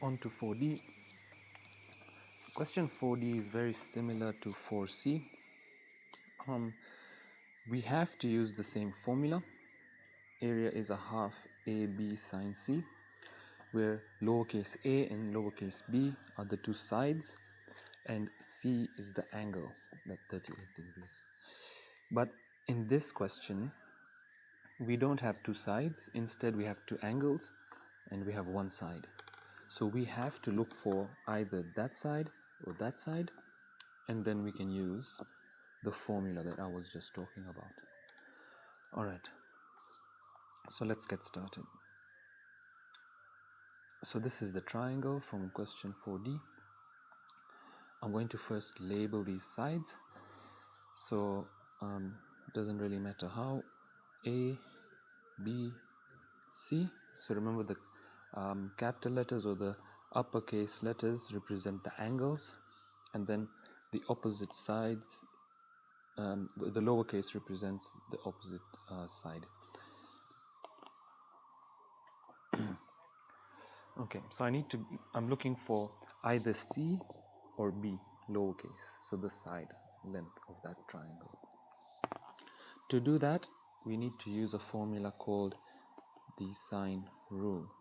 on to 4D. So question 4D is very similar to 4C. We have to use the same formula. Area is a half AB sine C, where lowercase a and lowercase b are the two sides, and C is the angle, that 38 degrees. But in this question, we don't have two sides. Instead, we have two angles, and we have one side. So we have to look for either that side or that side, and then we can use the formula that I was just talking about. Alright, so let's get started. So this is the triangle from question 4D. I'm going to first label these sides. So it doesn't really matter how. A, B, C. So remember the capital letters or the uppercase letters represent the angles, and then the opposite sides, the lowercase represents the opposite side. Okay, so I'm looking for either C or B, lowercase, so the side length of that triangle. To do that, we need to use a formula called the sine rule.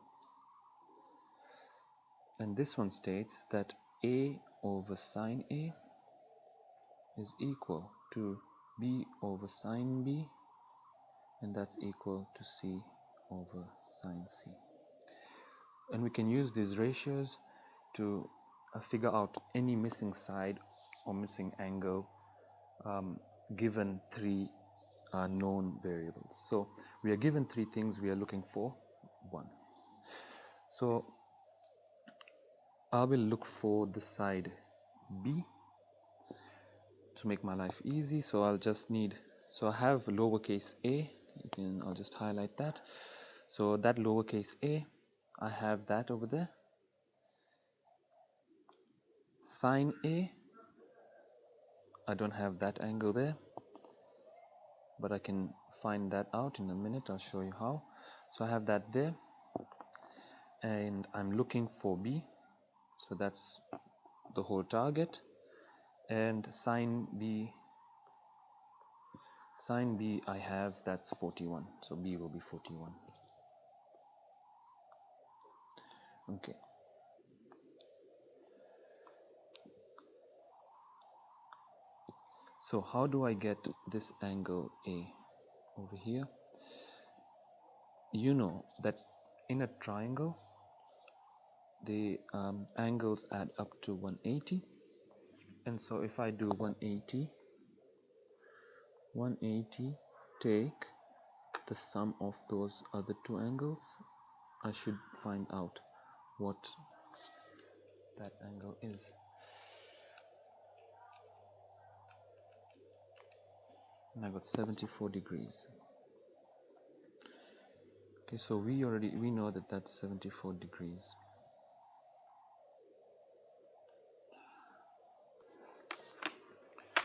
And this one states that A over sine A is equal to B over sine B, and that's equal to C over sine C. And we can use these ratios to figure out any missing side or missing angle given three known variables. So we are given three things, we are looking for one. So I will look for the side B to make my life easy. So I'll just need, so I have lowercase a, I'll just highlight that. So that lowercase a, I have that over there. Sine A, I don't have that angle there, but I can find that out in a minute. I'll show you how. So I have that there, and I'm looking for B, so that's the whole target. And sine B I have, that's 41, so B will be 41. Okay. So how do I get this angle A over here? You know that in a triangle, the angles add up to 180. And so if I do 180, take the sum of those other two angles, I should find out what that angle is. And I got 74 degrees. Okay, so we know that that's 74 degrees.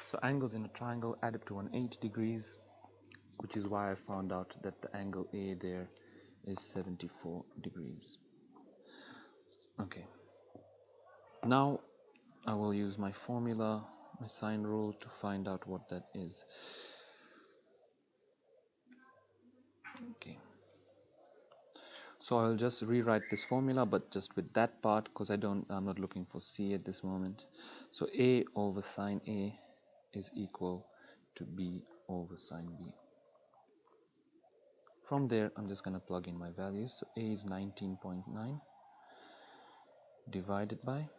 So angles in a triangle add up to 180 degrees, which is why I found out that the angle A there is 74 degrees. Okay. Now I will use my formula, my sine rule, to find out what that is. Okay. So I'll just rewrite this formula, but just with that part, because I'm not looking for C at this moment. So A over sine A is equal to B over sine B. From there, I'm just going to plug in my values. So A is 19.9 divided by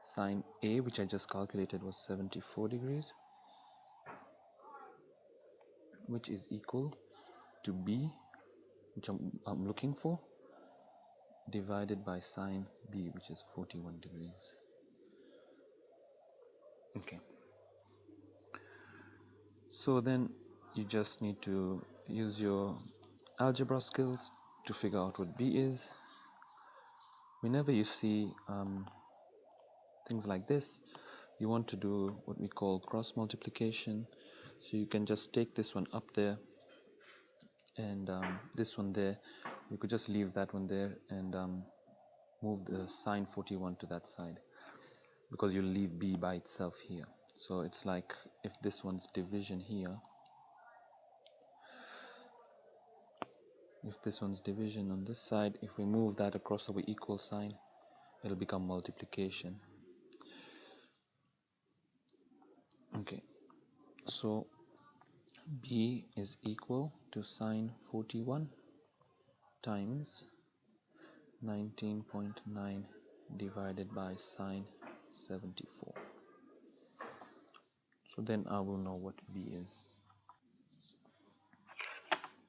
sine A, which I just calculated was 74 degrees, which is equal to B, which I'm looking for, divided by sine B, which is 41 degrees. Okay. So then you just need to use your algebra skills to figure out what B is. Whenever you see things like this, you want to do what we call cross multiplication. So you can just take this one up there and this one there. You could just leave that one there, and move the sine 41 to that side, because you'll leave b by itself here. So it's like if this one's division here, if this one's division on this side, if we move that across our equal sign, it'll become multiplication. Okay, so b is equal to sine 41 times 19.9 divided by sine 74. So then I will know what b is.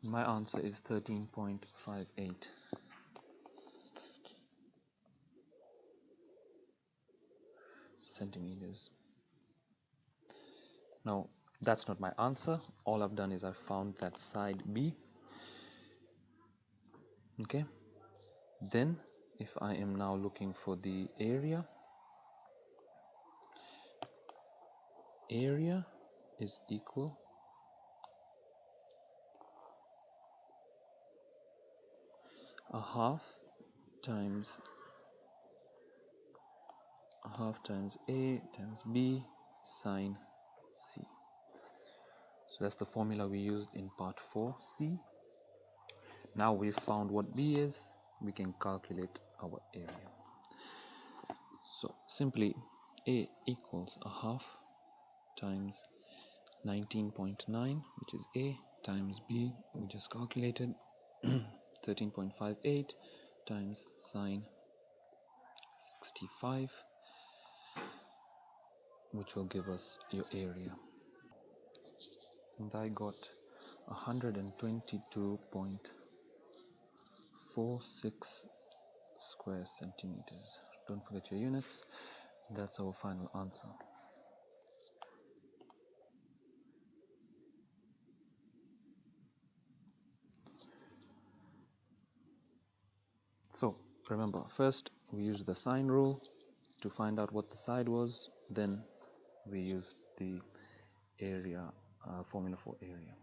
My answer is 13.58 centimeters. Now that's not my answer. All I've done is I found that side b. Okay, then if I am now looking for the area is equal a half times a times b sine c. So that's the formula we used in part 4c. Now we've found what b is, we can calculate our area. So simply a equals a half times 19.9, which is a, times b, we just calculated 13.58 times sine 65, which will give us your area. And I got 122.46 square centimeters. Don't forget your units. That's our final answer. So remember, first we used the sine rule to find out what the side was, then we used the area formula for area.